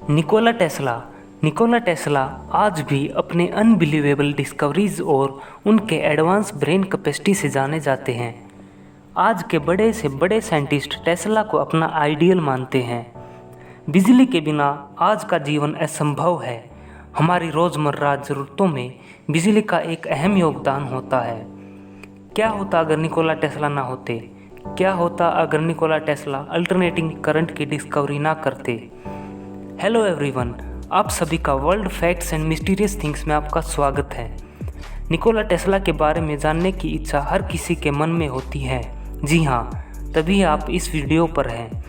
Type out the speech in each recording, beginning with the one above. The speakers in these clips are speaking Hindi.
निकोला टेस्ला आज भी अपने अनबिलीवेबल डिस्कवरीज और उनके एडवांस ब्रेन कैपेसिटी से जाने जाते हैं। आज के बड़े से बड़े साइंटिस्ट टेस्ला को अपना आइडियल मानते हैं। बिजली के बिना आज का जीवन असंभव है। हमारी रोज़मर्रा ज़रूरतों में बिजली का एक अहम योगदान होता है। क्या होता अगर निकोला टेस्ला ना होते? क्या होता अगर निकोला टेस्ला अल्टरनेटिंग करंट की डिस्कवरी ना करते? हेलो एवरीवन, आप सभी का world facts and mysterious things में आपका स्वागत है। निकोला टेस्ला के बारे में जानने की इच्छा हर किसी के मन में होती है। जी हाँ, तभी आप इस वीडियो पर हैं।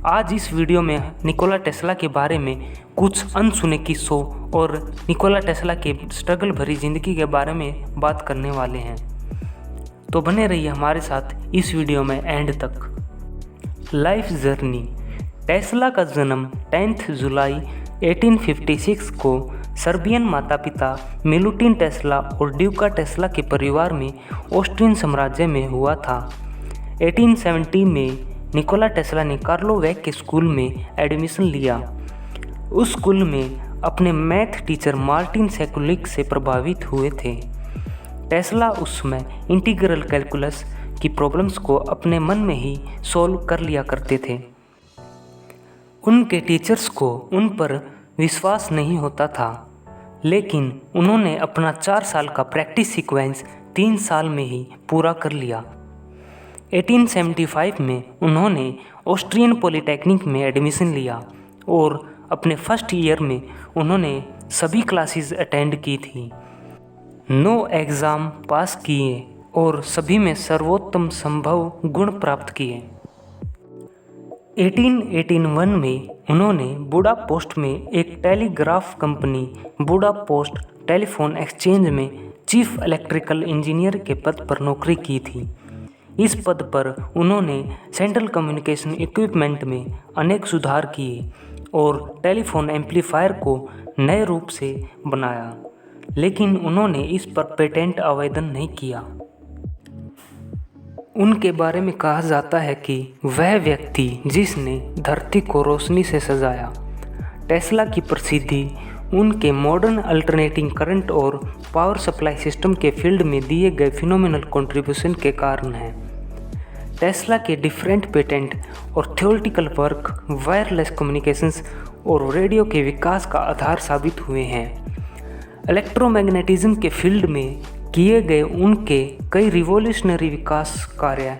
आज इस वीडियो में निकोला टेस्ला के बारे में कुछ अनसुने किस्सों और निकोला टेस्ला के स्ट्रगल भरी ज़िंदगी के बारे में बात करने वाले हैं। तो बने रहिए हमारे साथ इस वीडियो में एंड तक। Life journey. टेस्ला का जन्म 10 जुलाई 1856 को सर्बियन माता पिता मिलुटिन टेस्ला और ड्यूका टेस्ला के परिवार में ऑस्ट्रियन साम्राज्य में हुआ था। 1870 में निकोला टेस्ला ने कार्लोवैक के स्कूल में एडमिशन लिया। उस स्कूल में अपने मैथ टीचर मार्टिन सेकुलिक से प्रभावित हुए थे। टेस्ला उस समय इंटीग्रल कैलकुलस की प्रॉब्लम्स को अपने मन में ही सॉल्व कर लिया करते थे। उनके टीचर्स को उन पर विश्वास नहीं होता था, लेकिन उन्होंने अपना 4 साल का प्रैक्टिस सीक्वेंस 3 साल में ही पूरा कर लिया। 1875 में उन्होंने ऑस्ट्रियन पॉलिटेक्निक में एडमिशन लिया और अपने फर्स्ट ईयर में उन्होंने सभी क्लासेस अटेंड की थी। 9 एग्ज़ाम पास किए और सभी में सर्वोत्तम संभव गुण प्राप्त किए। 1881 में उन्होंने बुडा पोस्ट में एक telegraph company बुडा post telephone exchange में चीफ इलेक्ट्रिकल इंजीनियर के पद पर नौकरी की थी। इस पद पर उन्होंने सेंट्रल कम्युनिकेशन इक्विपमेंट में अनेक सुधार किए और टेलीफोन एम्पलीफायर को नए रूप से बनाया, लेकिन उन्होंने इस पर पेटेंट आवेदन नहीं किया। उनके बारे में कहा जाता है कि वह व्यक्ति जिसने धरती को रोशनी से सजाया। टेस्ला की प्रसिद्धि उनके मॉडर्न अल्टरनेटिंग करंट और पावर सप्लाई सिस्टम के फील्ड में दिए गए फिनोमिनल कंट्रीब्यूशन के कारण है। टेस्ला के डिफरेंट पेटेंट और थ्योरेटिकल वर्क वायरलेस कम्युनिकेशंस और रेडियो के विकास का आधार साबित हुए हैं। इलेक्ट्रोमैग्नेटिज्म के फील्ड में किए गए उनके कई रिवॉल्यूशनरी विकास कार्य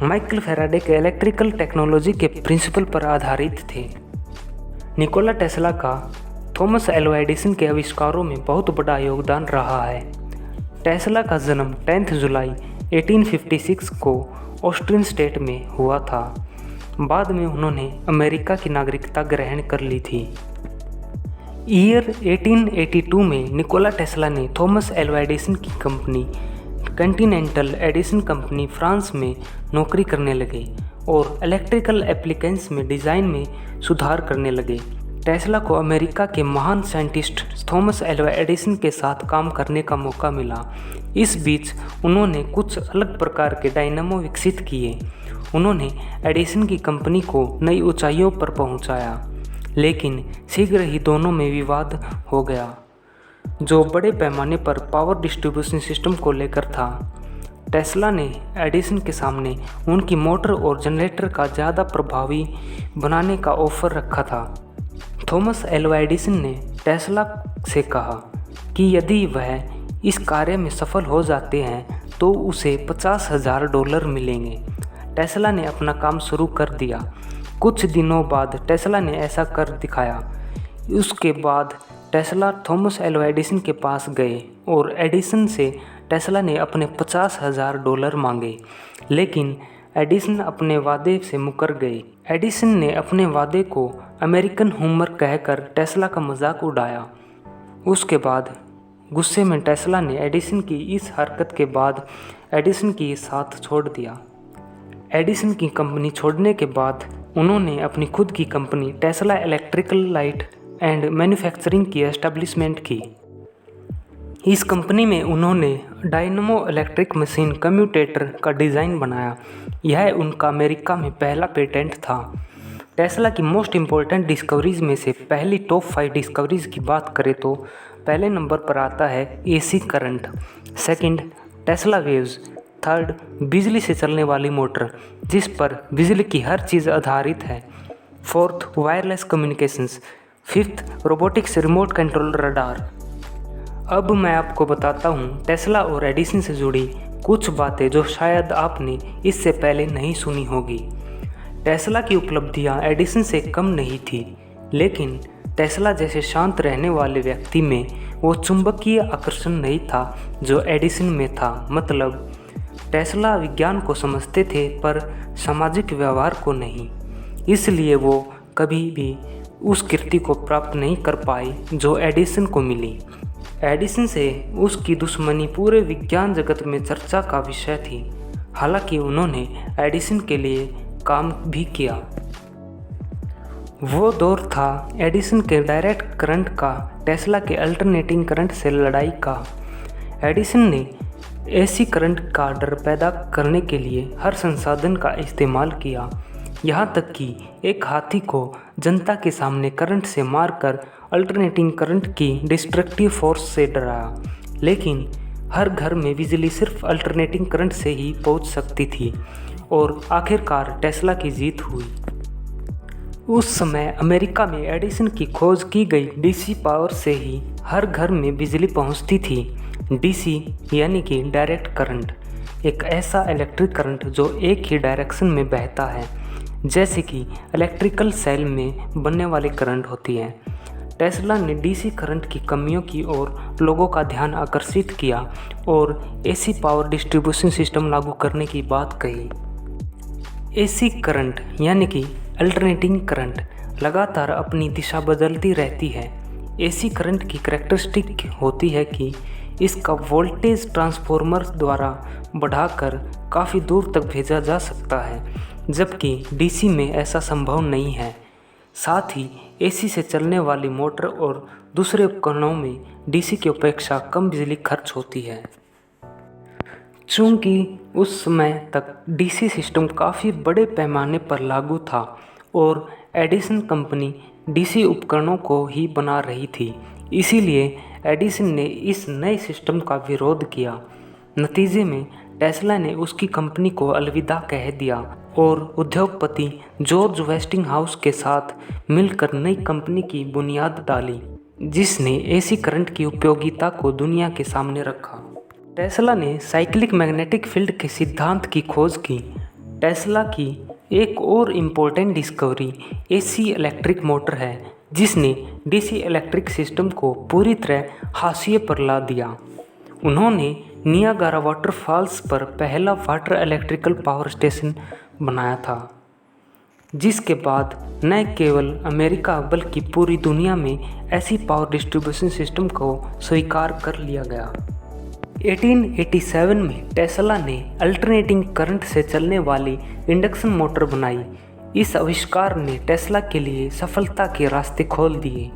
माइकल फैराडे के इलेक्ट्रिकल टेक्नोलॉजी के प्रिंसिपल पर आधारित थे। निकोला टेस्ला का थॉमस एल्वा एडिसन के आविष्कारों में बहुत बड़ा योगदान रहा है। टेस्ला का जन्म 10 जुलाई 1856 को ऑस्ट्रियन स्टेट में हुआ था। बाद में उन्होंने अमेरिका की नागरिकता ग्रहण कर ली थी। ईयर 1882 में निकोला टेस्ला ने थॉमस एल्वा एडिसन की company continental Edison company France में नौकरी करने लगे और इलेक्ट्रिकल एप्लीकेशंस में डिज़ाइन में सुधार करने लगे। टेस्ला को अमेरिका के महान साइंटिस्ट थॉमस एल्वा एडिसन के साथ काम करने का मौका मिला। इस बीच उन्होंने कुछ अलग प्रकार के डायनामो विकसित किए। उन्होंने एडिसन की कंपनी को नई ऊंचाइयों पर पहुंचाया, लेकिन शीघ्र ही दोनों में विवाद हो गया, जो बड़े पैमाने पर पावर डिस्ट्रीब्यूशन सिस्टम को लेकर था। टेस्ला ने एडिसन के सामने उनकी मोटर और जनरेटर का ज़्यादा प्रभावी बनाने का ऑफर रखा था। थॉमस एल्वा एडिसन ने टेस्ला से कहा कि यदि वह इस कार्य में सफल हो जाते हैं तो उसे $50,000 मिलेंगे। टेस्ला ने अपना काम शुरू कर दिया। कुछ दिनों बाद टेस्ला ने ऐसा कर दिखाया। उसके बाद टेस्ला थॉमस एल्वा एडिसन के पास गए और एडिसन से टेस्ला ने अपने $50,000 मांगे, लेकिन एडिसन अपने वादे से मुकर गए। एडिसन ने अपने वादे को अमेरिकन ह्यूमर कहकर टेस्ला का मजाक उड़ाया। उसके बाद गुस्से में टेस्ला ने एडिसन की इस हरकत के बाद एडिसन की साथ छोड़ दिया। एडिसन की कंपनी छोड़ने के बाद उन्होंने अपनी खुद की company Tesla electrical light and manufacturing की एस्टेब्लिशमेंट की। इस कंपनी में उन्होंने डायनमो इलेक्ट्रिक मशीन कम्यूटेटर का डिज़ाइन बनाया। यह उनका अमेरिका में पहला पेटेंट था। टेस्ला की मोस्ट इम्पोर्टेंट डिस्कवरीज में से पहली टॉप 5 डिस्कवरीज की बात करें तो पहले नंबर पर आता है AC current, second Tesla waves, third बिजली से चलने वाली मोटर जिस पर बिजली की हर चीज़ आधारित है, fourth wireless communications, fifth robotics remote control radar. अब मैं आपको बताता हूँ टेस्ला और एडिसन से जुड़ी कुछ बातें जो शायद आपने इससे पहले नहीं सुनी होगी। टेस्ला की उपलब्धियां एडिसन से कम नहीं थी, लेकिन टेस्ला जैसे शांत रहने वाले व्यक्ति में वो चुंबकीय आकर्षण नहीं था जो एडिसन में था। मतलब टेस्ला विज्ञान को समझते थे पर सामाजिक व्यवहार को नहीं, इसलिए वो कभी भी उस कीर्ति को प्राप्त नहीं कर पाए जो एडिसन को मिली। एडिसन से उसकी दुश्मनी पूरे विज्ञान जगत में चर्चा का विषय थी। हालांकि उन्होंने एडिसन के लिए काम भी किया। वो दौर था एडिसन के डायरेक्ट करंट का टेस्ला के अल्टरनेटिंग करंट से लड़ाई का। एडिसन ने एसी करंट का डर पैदा करने के लिए हर संसाधन का इस्तेमाल किया, यहाँ तक कि एक हाथी को जनता के सामने करंट से मारकर अल्टरनेटिंग करंट की डिस्ट्रक्टिव फोर्स से डराया। लेकिन हर घर में बिजली सिर्फ अल्टरनेटिंग करंट से ही पहुंच सकती थी और आखिरकार टेस्ला की जीत हुई। उस समय अमेरिका में एडिसन की खोज की गई डीसी पावर से ही हर घर में बिजली पहुंचती थी। डीसी यानी कि डायरेक्ट करंट, एक ऐसा इलेक्ट्रिक करंट जो एक ही डायरेक्शन में बहता है, जैसे कि इलेक्ट्रिकल सेल में बनने वाली करंट होती है। टेस्ला ने डीसी करंट की कमियों की ओर लोगों का ध्यान आकर्षित किया और एसी पावर डिस्ट्रीब्यूशन सिस्टम लागू करने की बात कही। एसी करंट यानी कि अल्टरनेटिंग करंट लगातार अपनी दिशा बदलती रहती है। एसी करंट की कैरेक्टरिस्टिक होती है कि इसका वोल्टेज ट्रांसफार्मर द्वारा बढ़ाकर काफ़ी दूर तक भेजा जा सकता है, जबकि डीसी में ऐसा संभव नहीं है। साथ ही एसी से चलने वाली मोटर और दूसरे उपकरणों में डीसी की अपेक्षा कम बिजली खर्च होती है। चूँकि उस समय तक डीसी सिस्टम काफ़ी बड़े पैमाने पर लागू था और एडिसन कंपनी डीसी उपकरणों को ही बना रही थी, इसीलिए एडिसन ने इस नए सिस्टम का विरोध किया। नतीजे में टेस्ला ने उसकी कंपनी को अलविदा कह दिया और उद्योगपति जॉर्ज वेस्टिंगहाउस के साथ मिलकर नई कंपनी की बुनियाद डाली, जिसने एसी करंट की उपयोगिता को दुनिया के सामने रखा। टेस्ला ने साइक्लिक मैग्नेटिक फील्ड के सिद्धांत की खोज की। टेस्ला की एक और important discovery AC electric motor है, जिसने डीसी इलेक्ट्रिक सिस्टम को पूरी तरह हाशिए पर ला दिया। उन्होंने नियागारा वाटरफॉल्स पर पहला वाटर इलेक्ट्रिकल पावर स्टेशन बनाया था, जिसके बाद न केवल अमेरिका बल्कि पूरी दुनिया में ऐसी पावर डिस्ट्रीब्यूशन सिस्टम को स्वीकार कर लिया गया। 1887 में टेस्ला ने अल्टरनेटिंग करंट से चलने वाली इंडक्शन मोटर बनाई। इस आविष्कार ने टेस्ला के लिए सफलता के रास्ते खोल दिए।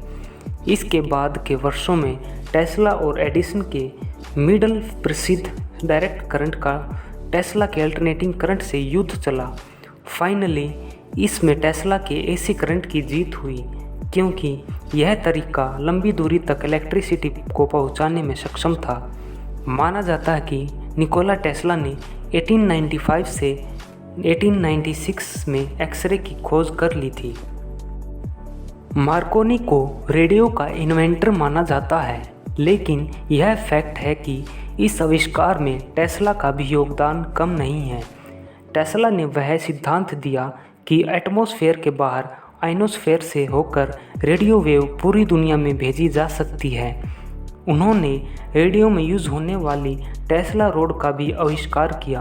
इसके बाद के वर्षों में टेस्ला और एडिसन के मिडल प्रसिद्ध डायरेक्ट करंट का टेस्ला के अल्टरनेटिंग करंट से युद्ध चला। फाइनली इसमें टेस्ला के एसी करंट की जीत हुई, क्योंकि यह तरीका लंबी दूरी तक इलेक्ट्रिसिटी को पहुंचाने में सक्षम था। माना जाता है कि निकोला टेस्ला ने 1895 से 1896 में एक्सरे की खोज कर ली थी। मार्कोनी को रेडियो का इन्वेंटर माना जाता है, लेकिन यह फैक्ट है कि इस आविष्कार में टेस्ला का भी योगदान कम नहीं है। टेस्ला ने वह सिद्धांत दिया कि एटमॉस्फेयर के बाहर आयनोस्फेयर से होकर रेडियो वेव पूरी दुनिया में भेजी जा सकती है। उन्होंने रेडियो में यूज़ होने वाली टेस्ला रोड का भी आविष्कार किया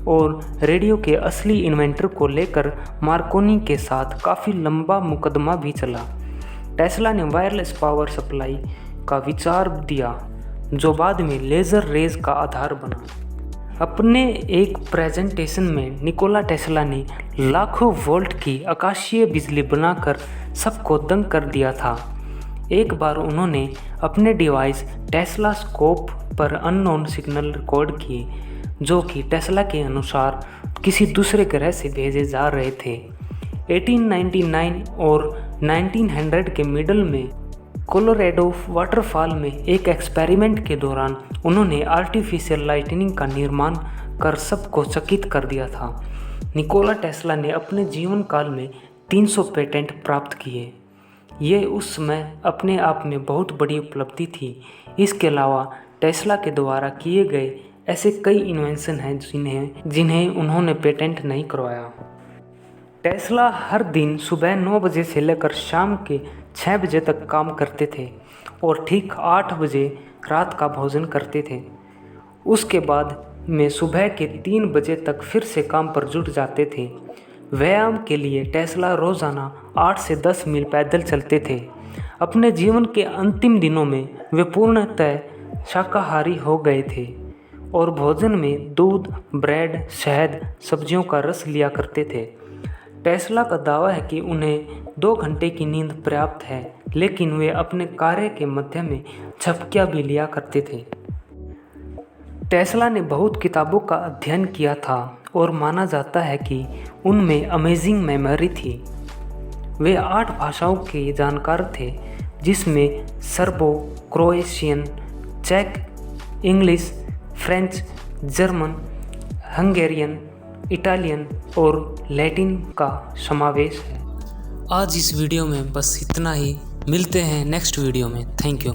और रेडियो के असली इन्वेंटर को लेकर मार्कोनी के साथ काफ़ी लंबा मुकदमा भी चला। टेस्ला ने वायरलेस पावर सप्लाई का विचार दिया, जो बाद में लेज़र रेज का आधार बना। अपने एक प्रेजेंटेशन में निकोला टेस्ला ने लाखों वोल्ट की आकाशीय बिजली बनाकर सबको दंग कर दिया था। एक बार उन्होंने अपने डिवाइस टेस्ला स्कोप पर अननोन सिग्नल रिकॉर्ड किए, जो कि टेस्ला के अनुसार किसी दूसरे ग्रह से भेजे जा रहे थे। 1899 और 1900 के मिडल में कोलोराडो वाटरफॉल में एक एक्सपेरिमेंट के दौरान उन्होंने आर्टिफिशियल लाइटनिंग का निर्माण कर सबको चकित कर दिया था। निकोला टेस्ला ने अपने जीवन काल में 300 पेटेंट प्राप्त किए। ये उस समय अपने आप में बहुत बड़ी उपलब्धि थी। इसके अलावा टेस्ला के द्वारा किए गए ऐसे कई इन्वेंशन हैं जिन्हें उन्होंने पेटेंट नहीं करवाया। टेस्ला हर दिन सुबह 9 बजे से लेकर शाम के 6 बजे तक काम करते थे और ठीक 8 बजे रात का भोजन करते थे। उसके बाद में सुबह के 3 बजे तक फिर से काम पर जुट जाते थे। व्यायाम के लिए टेस्ला रोज़ाना 8 से 10 मील पैदल चलते थे। अपने जीवन के अंतिम दिनों में वे पूर्णतः शाकाहारी हो गए थे और भोजन में दूध, ब्रेड, शहद, सब्जियों का रस लिया करते थे। टेस्ला का दावा है कि उन्हें 2 घंटे की नींद पर्याप्त है, लेकिन वे अपने कार्य के मध्य में झपकियां भी लिया करते थे। टेस्ला ने बहुत किताबों का अध्ययन किया था और माना जाता है कि उनमें अमेजिंग मेमोरी थी। वे 8 भाषाओं के जानकार थे, जिसमें सर्बो, क्रोएशियन, चेक, English, French, German, Hungarian, Italian और लैटिन का समावेश है। आज इस वीडियो में बस इतना ही। मिलते हैं नेक्स्ट वीडियो में। Thank you.